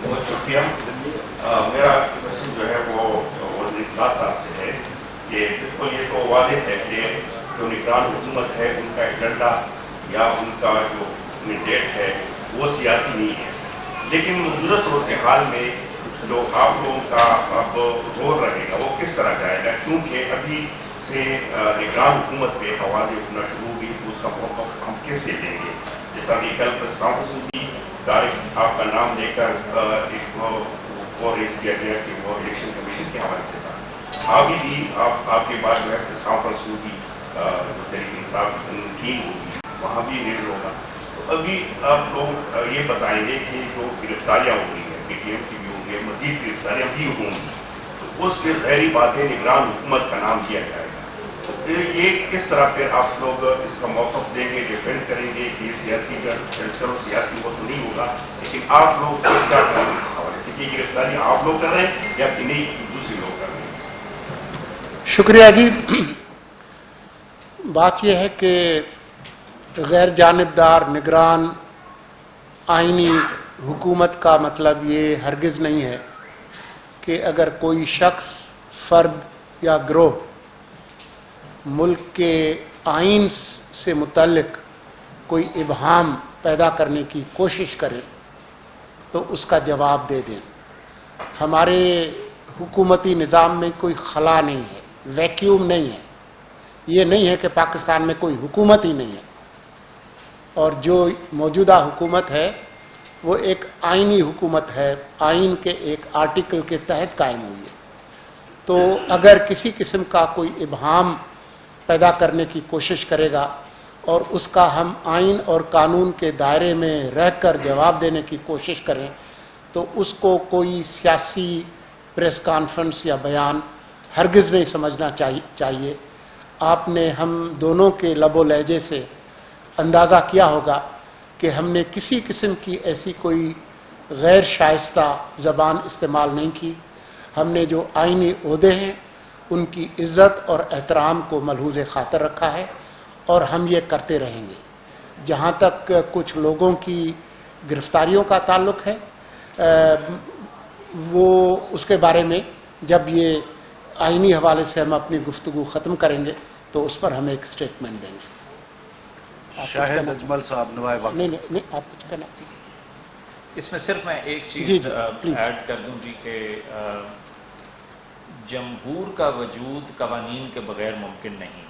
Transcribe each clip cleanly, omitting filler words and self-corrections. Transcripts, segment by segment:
بہت شکریہ. میرا کوشچن جو ہے وہ وزیر اطلاع صاحب سے ہے کہ بالکل یہ تو واضح ہے کہ جو نگران حکومت ہے ان کا ایجنڈا یا ان کا جو مینڈیٹ ہے وہ سیاسی نہیں ہے، لیکن موجودہ صورتحال میں جو آپ لوگوں کا اب زور رہے گا وہ کس طرح جائے گا؟ کیونکہ ابھی سے نگران حکومت پہ آوازیں اٹھنا شروع ہوئی تو اس کا موقف ہم کیسے لیں گے؟ جیسا کہ کل پریس کانفرنس ہوئی، ڈائریکٹ آپ کا نام لے کر ایک اور ریز کیا گیا کہ وہ الیکشن کمیشن کے حوالے سے تھا. ابھی بھی آپ کے بعد جو ہے پریس کانفرنس ہوگی، تحریک انصاف کی ٹیم ہوگی، وہاں بھی ریڈ ہوگا. تو ابھی آپ لوگ یہ بتائیں گے کہ جو گرفتاریاں ہو رہی ہیں پی ٹی ایم کی بھی ہوں گی، مزید گرفتاریاں بھی ہوں گی، تو اس پہ ظاہری بات ہے نگران حکومت کا نام دیا جائے گا. تو پھر یہ کس طرح پھر آپ لوگ اس کا موقف دیں گے، ڈیفینڈ کریں گے کہ یہ سیاسی چلو سیاسی وہ تو نہیں ہوگا، لیکن آپ لوگ کیا کریں گے اس حوالے سے کہ یہ گرفتاری آپ لوگ کر رہے ہیں یا کہ نہیں دوسرے لوگ کر رہے ہیں؟ شکریہ جی. بات یہ ہے کہ غیر جانبدار نگران آئینی حکومت کا مطلب یہ ہرگز نہیں ہے کہ اگر کوئی شخص، فرد یا گروہ ملک کے آئین سے متعلق کوئی ابہام پیدا کرنے کی کوشش کرے تو اس کا جواب دے دیں. ہمارے حکومتی نظام میں کوئی خلا نہیں ہے، ویکیوم نہیں ہے. یہ نہیں ہے کہ پاکستان میں کوئی حکومت ہی نہیں ہے، اور جو موجودہ حکومت ہے وہ ایک آئینی حکومت ہے، آئین کے ایک آرٹیکل کے تحت قائم ہوئی ہے. تو اگر کسی قسم کا کوئی ابہام پیدا کرنے کی کوشش کرے گا اور اس کا ہم آئین اور قانون کے دائرے میں رہ کر جواب دینے کی کوشش کریں تو اس کو کوئی سیاسی پریس کانفرنس یا بیان ہرگز نہیں سمجھنا چاہیے. آپ نے ہم دونوں کے لب و لہجے سے اندازہ کیا ہوگا کہ ہم نے کسی قسم کی ایسی کوئی غیر شائستہ زبان استعمال نہیں کی. ہم نے جو آئینی عہدے ہیں ان کی عزت اور احترام کو ملحوظ خاطر رکھا ہے اور ہم یہ کرتے رہیں گے. جہاں تک کچھ لوگوں کی گرفتاریوں کا تعلق ہے، وہ اس کے بارے میں جب یہ آئینی حوالے سے ہم اپنی گفتگو ختم کریں گے تو اس پر ہم ایک اسٹیٹمنٹ دیں گے. شاہد اجمل صاحب نوائب وقت. نہیں آپ کچھ کہنا چاہیے؟ اس میں صرف میں ایک چیز ایڈ کر دوں جی کہ جمہور کا وجود قوانین کے بغیر ممکن نہیں.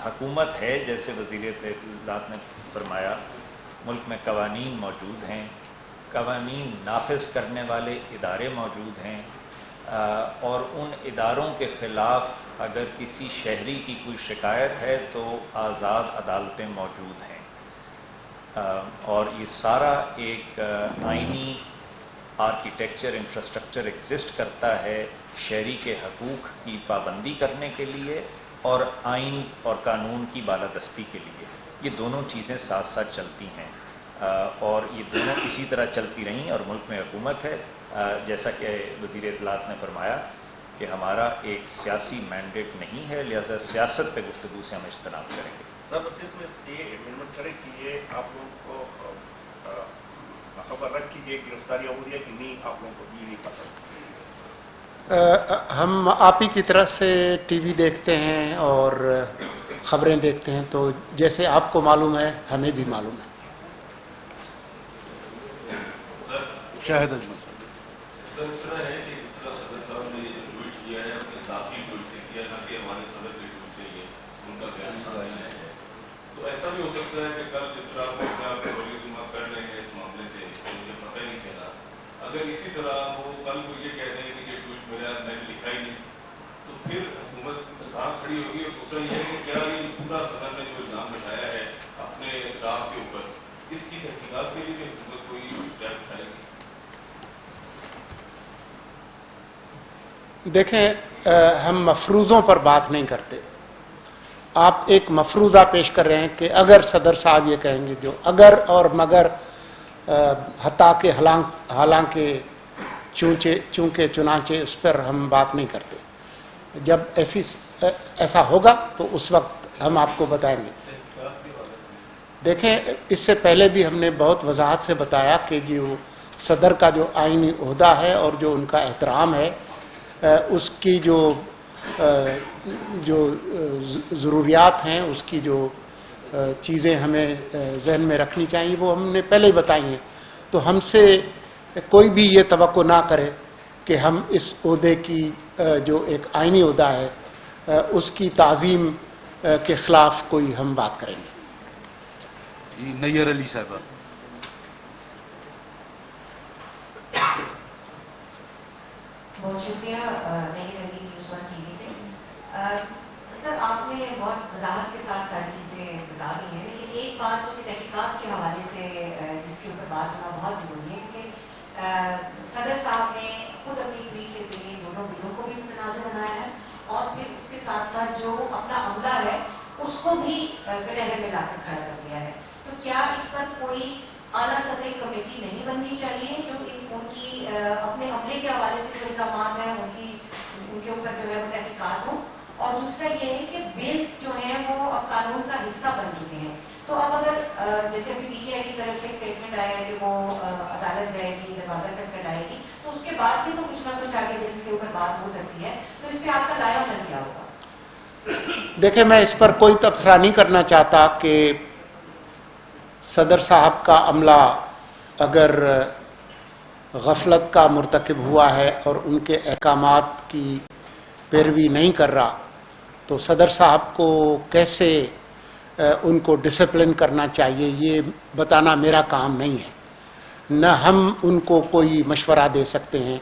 حکومت ہے، جیسے وزیر اطلاعات نے فرمایا، ملک میں قوانین موجود ہیں، قوانین نافذ کرنے والے ادارے موجود ہیں، اور ان اداروں کے خلاف اگر کسی شہری کی کوئی شکایت ہے تو آزاد عدالتیں موجود ہیں. اور یہ سارا ایک آئینی آرکیٹیکچر انفراسٹرکچر ایگزسٹ کرتا ہے شہری کے حقوق کی پابندی کرنے کے لیے اور آئین اور قانون کی بالادستی کے لیے. یہ دونوں چیزیں ساتھ ساتھ چلتی ہیں اور یہ دونوں اسی طرح چلتی رہیں اور ملک میں حکومت ہے. جیسا کہ وزیر اطلاعات نے فرمایا کہ ہمارا ایک سیاسی مینڈیٹ نہیں ہے، لہذا سیاست پہ گفتگو سے ہم اجتناب کریں گے. اس میں یہ امینڈمنٹ کریں کہ یہ آپ لوگوں کو خبر رکھ کی یہ گرفتاریاں ہو رہی ہے کہ نہیں، آپ لوگوں کو بھی نہیں پتہ. ہم آپ ہی کی طرف سے ٹی وی دیکھتے ہیں اور خبریں دیکھتے ہیں، تو جیسے آپ کو معلوم ہے ہمیں بھی معلوم ہے. شاہد اجمل صاحب. سر اس طرح ہے کہ جس طرح صدر صاحب نے یہ ٹویٹ کیا ہے اپنے ذاتی ٹویٹ سے کیا، نہ کہ ہمارے صدر کے ٹویٹ سے یہ ان کا بیان سامنے آیا ہے. تو ایسا بھی ہو سکتا ہے کہ کل جس طرح وہ اپنے آپ کو بڑی ذمہ کر رہے ہیں اس معاملے سے کہ مجھے پتہ ہی نہیں چلا، اگر اسی طرح وہ کل کو یہ کہہ دیں کہ یہ ٹویٹ میرا میں نے لکھا ہی نہیں، تو پھر حکومت کہاں کھڑی ہوگی. اور دوسرا یہ ہے کہ کیا یہ پورا صدر نے جو الزام بٹھایا ہے اپنے اسٹاف کے اوپر، اس کی تحقیقات کے لیے حکومت کوئی اسٹیپ اٹھائے گی؟ دیکھیں، ہم مفروضوں پر بات نہیں کرتے. آپ ایک مفروضہ پیش کر رہے ہیں کہ اگر صدر صاحب یہ کہیں گے، جو اگر اور مگر حتیٰ کہ حالانکہ چونکہ چنانچہ اس پر ہم بات نہیں کرتے. جب ایسا ہوگا تو اس وقت ہم آپ کو بتائیں گے. دیکھیں، اس سے پہلے بھی ہم نے بہت وضاحت سے بتایا کہ جو صدر کا جو آئینی عہدہ ہے اور جو ان کا احترام ہے، اس کی جو ضروریات ہیں، اس کی جو چیزیں ہمیں ذہن میں رکھنی چاہیے وہ ہم نے پہلے ہی بتائی ہیں. تو ہم سے کوئی بھی یہ توقع نہ کرے کہ ہم اس عہدے کی جو ایک آئینی عہدہ ہے اس کی تعظیم کے خلاف کوئی ہم بات کریں گے. نیر علی صاحبہ. بہت شکریہ نئی رنگی نیوز 1 ٹی وی سے. سر آپ نے بہت وضاحت کے ساتھ ساری چیزیں بتا دی ہیں، لیکن ایک بات جو کہ تحقیقات کے حوالے سے جس کے اوپر بات ہونا بہت ضروری ہے کہ صدر صاحب نے خود اپنی ٹویٹ کے ذریعے دونوں بلوں کو بھی متنازع بنایا ہے اور پھر اس کے ساتھ ساتھ جو اپنا عملہ ہے اس کو بھی کٹہرے میں لا کر کھڑا کر دیا ہے. تو کیا اس پر کوئی اعلیٰ سطحی کمیٹی نہیں بننی چاہیے جو ان کی اپنے عملے کے حوالے سے جو الزامات ہیں ان کے اوپر جو ہے وہ تحقیقات ہوں؟ اور دوسرا یہ ہے کہ بلز جو ہیں وہ اب قانون کا حصہ بن چکے ہیں. تو اب اگر جیسے ابھی پی ٹی آئی کی طرف سے اسٹیٹمنٹ آیا ہے کہ وہ عدالت جائے گی، دروازہ کٹ کر آئے گی، تو اس کے بعد بھی تو کچھ نہ کچھ آگے بلز کے اوپر بات ہو سکتی ہے. تو اس پہ آپ کا رائے عمل کیا ہوگا؟ دیکھیں، میں اس پر کوئی تبصرہ نہیں کرنا چاہتا کہ صدر صاحب کا عملہ اگر غفلت کا مرتکب ہوا ہے اور ان کے احکامات کی پیروی نہیں کر رہا تو صدر صاحب کو کیسے ان کو ڈسپلن کرنا چاہیے یہ بتانا میرا کام نہیں ہے. نہ ہم ان کو کوئی مشورہ دے سکتے ہیں،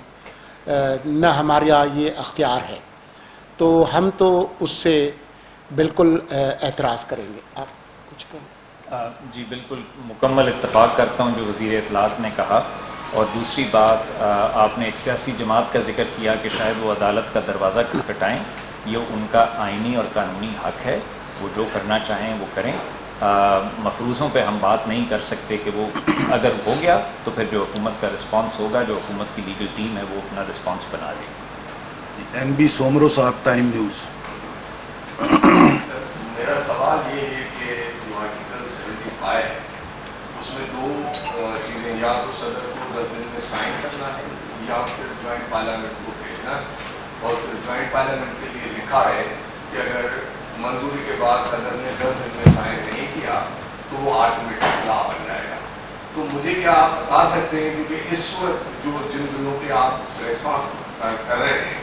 نہ ہمارا یہ اختیار ہے. تو ہم تو اس سے بالکل اعتراض کریں گے. آپ کچھ کہیں؟ جی بالکل مکمل اتفاق کرتا ہوں جو وزیر اطلاعات نے کہا. اور دوسری بات، آپ نے ایک سیاسی جماعت کا ذکر کیا کہ شاید وہ عدالت کا دروازہ کھٹکھٹائیں. یہ ان کا آئینی اور قانونی حق ہے، وہ جو کرنا چاہیں وہ کریں. مفروضوں پہ ہم بات نہیں کر سکتے کہ وہ اگر ہو گیا تو پھر جو حکومت کا رسپانس ہوگا، جو حکومت کی لیگل ٹیم ہے وہ اپنا رسپانس بنا لے گی. این بی سومرو صاحب، ٹائم نیوز. میرا سوال یہ ہے کہ جو آرٹیکل 75 اس میں دو چیزیں، یا تو صدر کو 10 دن میں سائن کرنا ہے یا پھر جوائنٹ پارلیمنٹ کو بھیجنا ہے. اور پھر جوائنٹ پارلیمنٹ کے لیے لکھا ہے کہ اگر منظوری کے بعد صدر نے 10 دن میں سائن نہیں کیا تو وہ آٹومیٹک لا بن جائے گا. تو مجھے کیا آپ بتا سکتے ہیں، کیونکہ اس وقت جو جن بلوں کے آپ ریسپانس کر رہے ہیں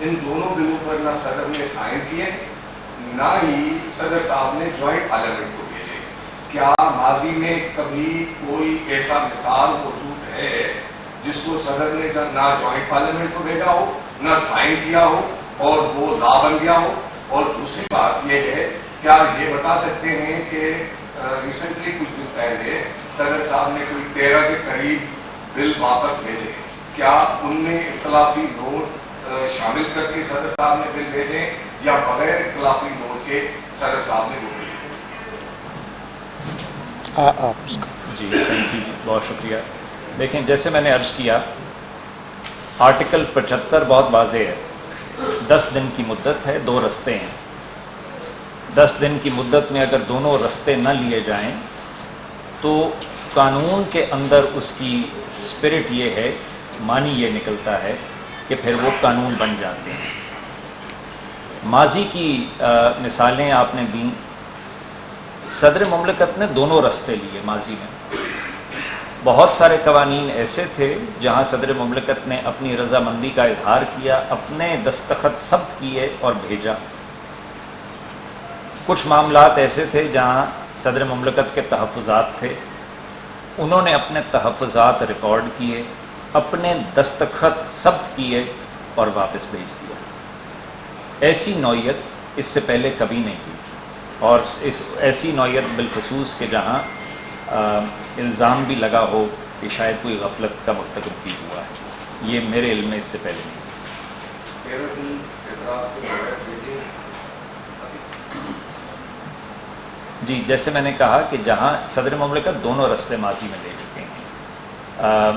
ان دونوں بلوں پر نہ صدر نے سائن کیے نہ ہی صدر صاحب نے جوائنٹ پارلیمنٹ کو بھیجے. کیا ماضی میں کبھی کوئی ایسا مثال موجود ہے جس کو صدر نے نہ جوائنٹ پارلیمنٹ کو بھیجا ہو، نہ سائن کیا ہو اور وہ لا بن گیا ہو؟ اور دوسری بات یہ ہے، کیا یہ بتا سکتے ہیں کہ ریسنٹلی کچھ دن پہلے صدر صاحب نے کوئی 13 کے قریب بل واپس بھیجے، کیا ان میں اختلافی نوٹ شامل کر کے صدر صاحب نے بل بھیجے یا بغیر اختلافی نوٹ کے صدر صاحب نے وہ بھیجے؟ جی تھینک یو، بہت شکریہ. دیکھیں، جیسے میں نے عرض کیا، آرٹیکل 75 بہت واضح ہے. 10 دن کی مدت ہے، 2 رستے ہیں. 10 دن کی مدت میں اگر دونوں رستے نہ لیے جائیں تو قانون کے اندر اس کی اسپرٹ یہ ہے، معنی یہ نکلتا ہے کہ پھر وہ قانون بن جاتے ہیں. ماضی کی مثالیں آپ نے دیں. صدر مملکت نے دونوں رستے لیے ماضی میں. بہت سارے قوانین ایسے تھے جہاں صدر مملکت نے اپنی رضامندی کا اظہار کیا، اپنے دستخط ثبت کیے اور بھیجا. کچھ معاملات ایسے تھے جہاں صدر مملکت کے تحفظات تھے، انہوں نے اپنے تحفظات ریکارڈ کیے، اپنے دستخط ثبت کیے اور واپس بھیج دیا. ایسی نوعیت اس سے پہلے کبھی نہیں ہوئی. اور ایسی نوعیت بالخصوص کہ جہاں الزام بھی لگا ہو کہ شاید کوئی غفلت کا مرتکب بھی ہوا ہے، یہ میرے علم میں اس سے پہلے نہیں. جی جیسے میں نے کہا کہ جہاں صدر مملکت دونوں رستے ماضی میں لے چکے ہیں،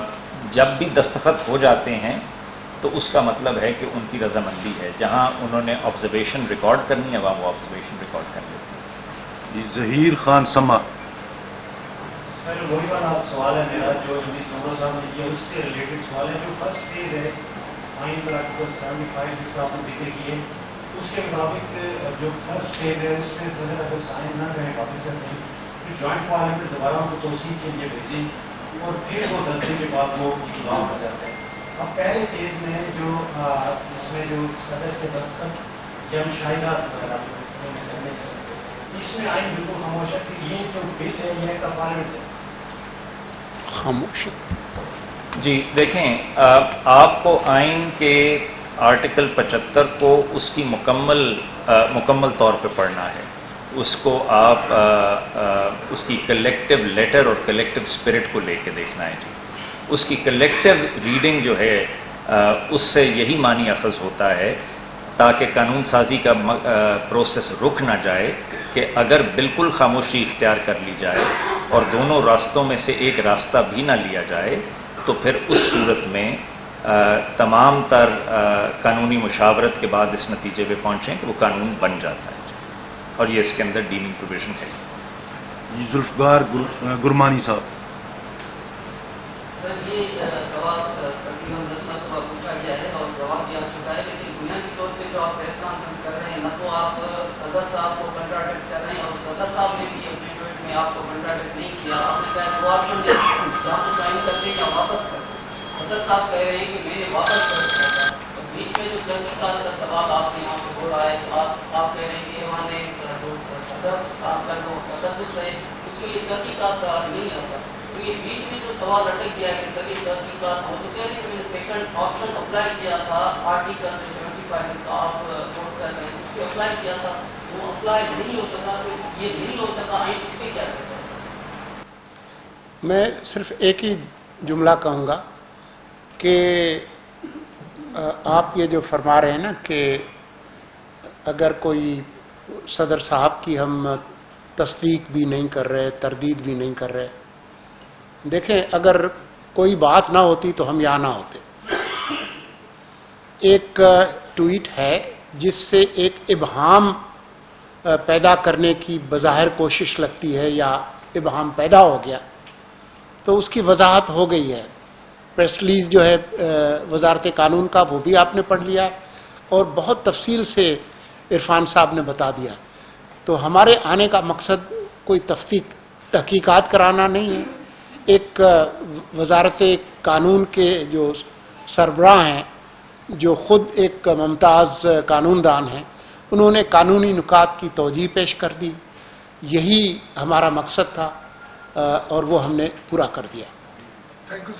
جب بھی دستخط ہو جاتے ہیں تو اس کا مطلب ہے کہ ان کی رضامندی ہے. جہاں انہوں نے آبزرویشن ریکارڈ کرنی ہے وہاں وہ آبزرویشن ریکارڈ کر لیتے ہیں. ظہیر خان سما. سر وہی والا سوال ہے میرا جو سمر صاحب نے کیا، اس سے ریلیٹڈ سوال ہے. جو فرسٹ فیز ہے آئین پر آرٹیکل 75 جس کا آپ نے ذکر کیے، اس کے مطابق جو فرسٹ فیز ہے اس میں صدر اگر سائن نہ کریں پاکستان میں تو جوائنٹ پارلیمنٹ دوبارہ ان کو توسیع کے لیے بھیجیں اور پھر وہ 10 دن کے بعد وہ اقدام ہو جاتا ہے. اب پہلے فیز میں جو اس میں جو صدر کے دفتر جب شاہدات وغیرہ اس میں آئین بالکل خاموش ہے کہ یہ جو بل ہے یہ کفالت ہے. خاموش. جی دیکھیں، آپ کو آئین کے آرٹیکل 75 کو اس کی مکمل طور پہ پڑھنا ہے. اس کو آپ اس کی کلیکٹیو لیٹر اور کلیکٹیو اسپرٹ کو لے کے دیکھنا ہے. جی اس کی کلیکٹیو ریڈنگ جو ہے اس سے یہی معنی اخذ ہوتا ہے تاکہ قانون سازی کا پروسیس رک نہ جائے کہ اگر بالکل خاموشی اختیار کر لی جائے اور دونوں راستوں میں سے ایک راستہ بھی نہ لیا جائے تو پھر اس صورت میں تمام تر قانونی مشاورت کے بعد اس نتیجے پہ پہنچیں کہ وہ قانون بن جاتا ہے. اور یہ اس کے اندر ڈیمنگ پروویژن ہے. ذوالفقار گرمانی صاحب. سر یہ سوال تقریباً 10 مرتبہ پوچھا گیا ہے اور جواب دیا چکا ہے، لیکن بنیادی طور پہ جو آپ فیصلہ کر رہے ہیں نہ تو آپ صدر صاحب کو کنٹراڈکٹ کر رہے ہیں اور صدر صاحب نے بھی اپنے ٹویٹ میں آپ کو کنٹراڈکٹ نہیں کیا. آپ نے شاید وہ آپشن دیا یا تو سائن کرتے یا واپس کرتے. صدر صاحب کہہ رہے ہیں کہ میں نے واپس کر دیا تھا. بیچ میں جو تحقیقات کا سوال آپ سے یہاں پہ ہو رہا ہے تو آپ کہہ رہے ہیں کہ وہاں نے صدر صاحب کا جو تقدس ہے اس کے لیے تحقیقات کا نہیں آتا. تو یہ بیچ میں جو سوال اٹک گیا ہے کہ سر یہ تحقیقات ہو تو کہہ رہے ہیں کہ میں نے سیکنڈ آپشن اپلائی کیا تھا آرٹیکل 75 کا آپ کوٹ کر رہے ہیں اس پہ اپلائی کیا تھا وہ اپلائی نہیں ہو سکا. تو یہ نہیں ہو سکا آئین اس پہ کیا کہتا ہے؟ میں صرف ایک ہی جملہ کہوں گا کہ آپ یہ جو فرما رہے ہیں نا کہ اگر کوئی صدر صاحب کی ہم تصدیق بھی نہیں کر رہے، تردید بھی نہیں کر رہے، دیکھیں اگر کوئی بات نہ ہوتی تو ہم یہاں نہ ہوتے. ایک ٹویٹ ہے جس سے ایک ابہام پیدا کرنے کی بظاہر کوشش لگتی ہے یا ابہام پیدا ہو گیا تو اس کی وضاحت ہو گئی ہے. پریس ریلیز جو ہے وزارت قانون کا وہ بھی آپ نے پڑھ لیا اور بہت تفصیل سے عرفان صاحب نے بتا دیا. تو ہمارے آنے کا مقصد کوئی تحقیقات کرانا نہیں ہے. ایک وزارت قانون کے جو سربراہ ہیں جو خود ایک ممتاز قانون دان ہیں انہوں نے قانونی نکات کی توجیہ پیش کر دی. یہی ہمارا مقصد تھا اور وہ ہم نے پورا کر دیا.